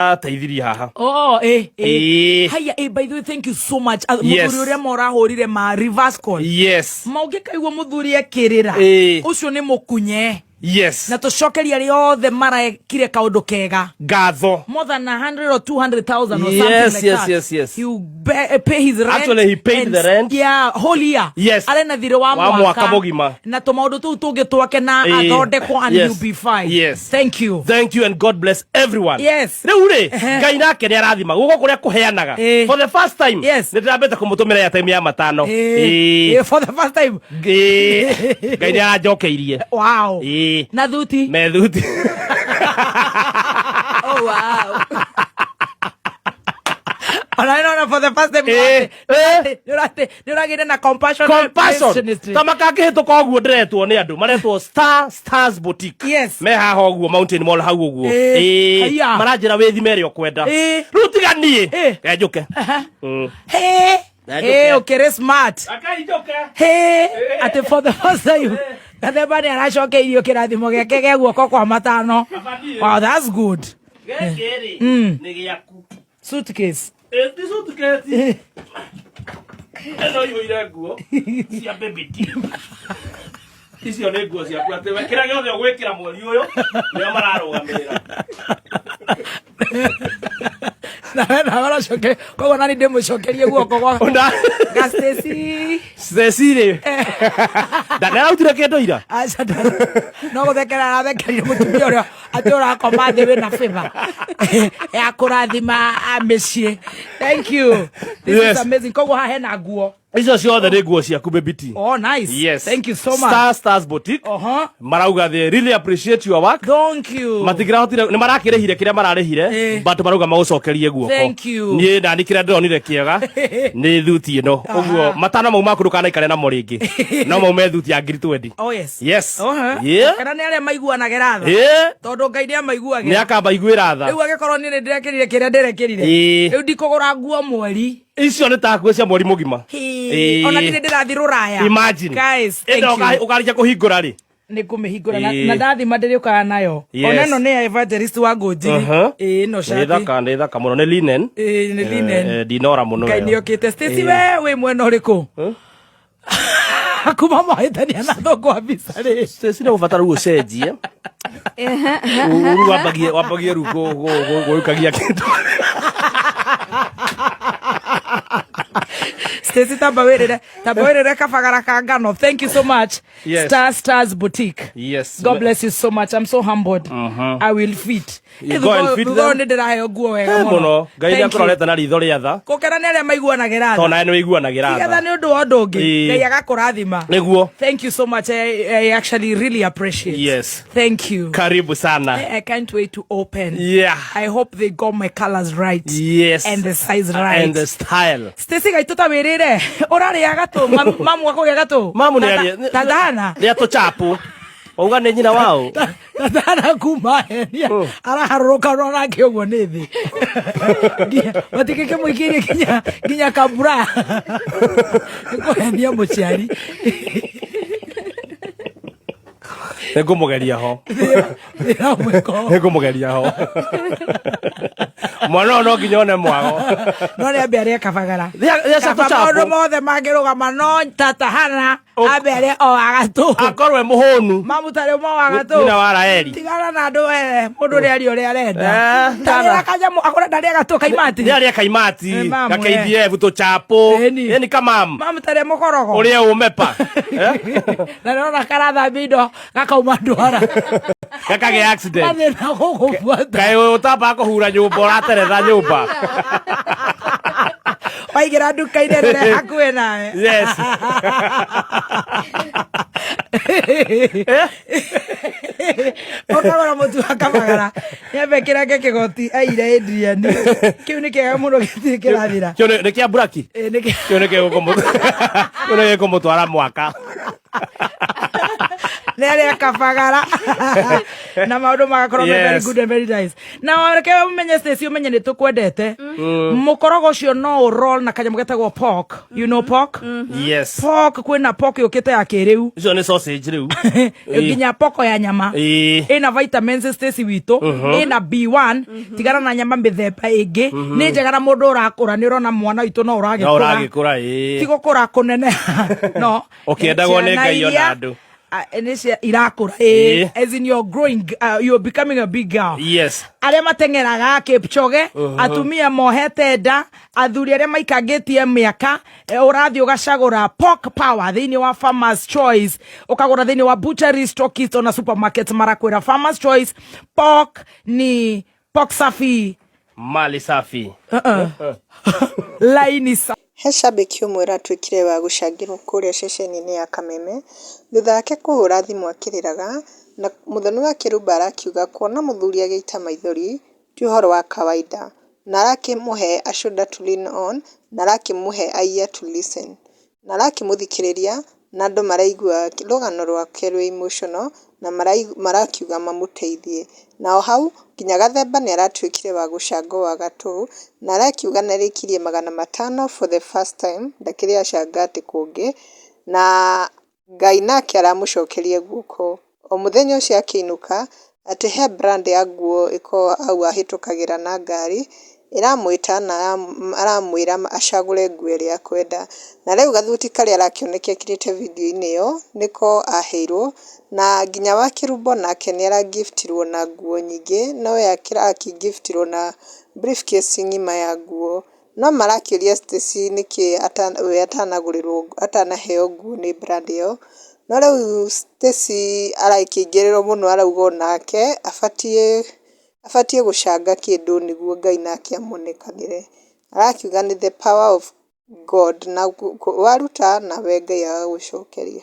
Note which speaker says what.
Speaker 1: Taithiri haha.
Speaker 2: Hiya, by the way, thank you so much.
Speaker 1: Yes.
Speaker 2: Muthuri uria morahurire ma reverse call.
Speaker 1: Yes.
Speaker 2: Maungikaigua muthuri ekirira. Ucio ni mukunye.
Speaker 1: Yes.
Speaker 2: Na tucokeria riothe marekire kaundu kega.
Speaker 1: Gatho.
Speaker 2: More than 100 or 200,000 or something
Speaker 1: Yes,
Speaker 2: like
Speaker 1: yes,
Speaker 2: that.
Speaker 1: yes, yes.
Speaker 2: He will pay his rent.
Speaker 1: Actually, he paid the rent.
Speaker 2: Yeah, whole year.
Speaker 1: Yes.
Speaker 2: Arena thire wa
Speaker 1: mwaka mugima.
Speaker 2: Na tumaundu tu tungi twake na athondekwo and
Speaker 1: yes.
Speaker 2: he'll be fine.
Speaker 1: Yes.
Speaker 2: Thank you.
Speaker 1: Thank you and God bless everyone.
Speaker 2: Yes.
Speaker 1: Riu ri, Ngai nake ni arathima. Guko kuria kuheanaga. For the first time.
Speaker 2: Yes.
Speaker 1: Nitirambete kumutumira ya time ya matano.
Speaker 2: For the first time.
Speaker 1: Ngai ni aranjokeirie.
Speaker 2: Wow. Na thuti.
Speaker 1: Methuti.
Speaker 2: Oh wow. No, for the first time. Nuragire na compassion.
Speaker 1: Tamaka hituka oguo ndiretwo ni andu maretwo Stars Boutique.
Speaker 2: Yes.
Speaker 1: Me haha oguo Mountain Mall hau oguo. Maranjira withime ri okwenda. Rutiga nie. Njuke.
Speaker 2: Okay, smart.
Speaker 1: Akainjuke.
Speaker 2: Ate for the first time. Katheba ni aracokeirio kirathimo giake gia guoko kwa matano. Wow, that's good.
Speaker 1: Ni giaku.
Speaker 2: Suitcase.
Speaker 1: Ti suitcase. Eno yuire nguo cia baby tea. Icio ni nguo ciaku ati wekira giothe gwikira mweri uyu nio mararugamirira.
Speaker 2: Na waracoke koguo nani ndimucokerie guoko gwa
Speaker 1: Stacy ri ndanautire kindu ira
Speaker 2: aca no guthekera arathekerire mutumia uria ati urakoma thi wina favor ya kurathima amicii. Thank you. This is amazing. Koguo haha hena nguo
Speaker 1: icio ciothe ni nguo ciaku baby tea.
Speaker 2: Oh, nice.
Speaker 1: Yes.
Speaker 2: Thank you so much.
Speaker 1: Stars Boutique. Marauga they really appreciate your work.
Speaker 2: Thank you.
Speaker 1: Matigirahotire ni marakirehire kiria mararehire but marauga magucokerie guoko.
Speaker 2: Thank you.
Speaker 1: Nie ndani kiria ndonire kiega ni thuti ino. Uguo matana mau makuruka na ikare na moringi. No mau me thuti ya ngiri 20.
Speaker 2: Oh yes.
Speaker 1: Yes.
Speaker 2: Yeah. Kana ni aria maiguanagira tha. Tondu Ngai ni amaiguagira.
Speaker 1: Ni akamba iguira tha.
Speaker 2: Riu agikorwo ni ndirekirire kiria ndirekirire. Riu ndikugura nguo mweri.
Speaker 1: Icio ni takuo cia mweri mugima.
Speaker 2: Ona ni ndirathi ruraya.
Speaker 1: Imagine.
Speaker 2: Guys, thank you.
Speaker 1: Ukarija kuhingura ri.
Speaker 2: Ni kumihingura na ndathi mandiriukaga nayo. Ona no ni evangelist wa Ngonjiri. No shati.
Speaker 1: Ni thaka muno ni linen.
Speaker 2: Ni linen.
Speaker 1: Dinora muno.
Speaker 2: Ngai ni okite Stacy we mwena uriku. Kuma mahitania na thoko abisa ri.
Speaker 1: Stacy no ubatara ucenjie. Wabagie ruko goikagia kindu.
Speaker 2: Stacy tabawirire kabagara ka ngano. Thank you so much.
Speaker 1: Yes.
Speaker 2: Stars Boutique.
Speaker 1: Yes.
Speaker 2: God bless you so much. I'm so humbled. I will fit.
Speaker 1: Go and feed them.
Speaker 2: Ni ndirahe nguo wega
Speaker 1: muno. Ngai ni akororete na ritho ria tha.
Speaker 2: Kokera ni aria maiguanagira tha.
Speaker 1: Tona ni wiguanagira tha.
Speaker 2: Igatha ni undu wa undu ungi. Ngai agakurathima.
Speaker 1: Niguo.
Speaker 2: Thank you so much. I actually really appreciate.
Speaker 1: Yes.
Speaker 2: Thank you.
Speaker 1: Karibu sana.
Speaker 2: I can't wait to open.
Speaker 1: Yeah.
Speaker 2: I hope they got my colors right.
Speaker 1: Yes.
Speaker 2: And the size right.
Speaker 1: And the style.
Speaker 2: Stacy gai tutawirire. Urarĩa gatũ mamu akũgĩa gatũ.
Speaker 1: Mamu nĩ
Speaker 2: Tadana.
Speaker 1: Nĩ atuchapu. Wauga nĩ nyina wao.
Speaker 2: Tadana kuma henia. Araharũrũka no nake ũguo nĩ thĩ. Matikĩke mũikirie nginya kabura. Nĩkũhenia mũciari.
Speaker 1: Nĩngũmũgeria ho. Nĩngũmũgeria ho. Mwana no nginya one mwago.
Speaker 2: No nĩ ambe arĩa kabagara.
Speaker 1: Maũndũ
Speaker 2: mothe mangĩrũgama no Tatahana ambe arĩa o agatũ.
Speaker 1: Akorwo mũhũnu.
Speaker 2: Mamu tarĩ ũmwe wa gatũ.
Speaker 1: Nyina wa Raeli.
Speaker 2: Tigana na andũ mũndũ ũrĩa arĩ ũrĩa arenda. Tarĩ kanyamu akora ndarĩ gatũ kaimati.
Speaker 1: Nĩ arĩa kaimati. Gakeithie tuchapu. Ni kamam.
Speaker 2: Mamu tarĩ mũkorogo.
Speaker 1: Ũrĩa umepa.
Speaker 2: Na nona karathambia indo gakauma ndwara.
Speaker 1: Gakage accident.
Speaker 2: Gathĩna gũgũbuata.
Speaker 1: Kaĩ ũtamba kũhura nyũmba ũrateretha nyũmba.
Speaker 2: Waingĩra nduka-inĩ rĩrĩa hakuhĩ nawe.
Speaker 1: Yes.
Speaker 2: Ũkagũra mũtu wa kabagara. Nĩambe kĩrenge kĩgoti aire Adrian. Kĩu nĩ kĩega mũno gĩtirĩ kĩrathira.
Speaker 1: Kĩu nĩ kĩa Buraki. Kĩu nĩ gĩkũmũtwara mwaka.
Speaker 2: Nere akabagara na maundu magakorwo very good and very nice. Na reke umenye Stacy umenye ni tukwendete mukorogo cio no roll na kanyamu getagwo pork. You know pork?
Speaker 1: Yes.
Speaker 2: Pork kwina pork yukite ya kiriu.
Speaker 1: Icio ni sausage riu.
Speaker 2: Nginya poko ya nyama. Ina vitamins Stacy wito, ina B1, tigana na nyama mithemba ingi. Ni njega na mundu urakura ni urona mwana witu no uragikura. Tigo kura kunene. No.
Speaker 1: Ukiendagwo ni Ngai ona andu.
Speaker 2: Irakura as in you're growing, you're becoming a big girl.
Speaker 1: Yes.
Speaker 2: Aria matengeraga Kipchoge, atumia mohete nda, athuri aria maikangitie miaka, urathi ugacagura pork power thini wa Farmers Choice, ukagura thini wa butchery stockist na supermarket marakwira Farmers Choice, pork ni pork safi,
Speaker 1: mali safi.
Speaker 2: Laini safi.
Speaker 3: He shabiki umwe ratwikire wa gucangirwo kuria ceceni-ini ya Kameme thutha wake kuhura thimu akiriraga na muthoni wa Kiruba arakiuga kuona muthuri agiita maithori ti uhoro wa kawaida na arakimuhe a shoulder to lean on na arakimuhe a ear to listen na arakimuthikiriria na andu maraigua rugano rwake rwi emotional na marakiuga mamuteithie nao hau nginya Gathemba ni aratwikire wa gucango wa gatu na arakiuga narikirie 500 for the first time ndakiri acanga ati kungi na Ngai nake aramucokerie guoko o muthenya ucio akiinuka ati he brand ya nguo iko au ahitukagira na ngari iramwita na aramwira acagure nguo iria kwenda na riu gathuti karia arakioneka kirite video-ini yo niko aheirwo na nginya wa Kirubo nake ni aragiftirwo na nguo nyingi no yakira akigiftirwo na briefcase ngima ya nguo no marakiuria Stacy niki atanagurirwo atanaheo nguo ni brand yo no riu Stacy araikingiriro muno arauga nake afatie gucanga kindu niguo Ngai nake amonekanire arakiuga ni the power of God na waruta na we Ngai agagucokeria.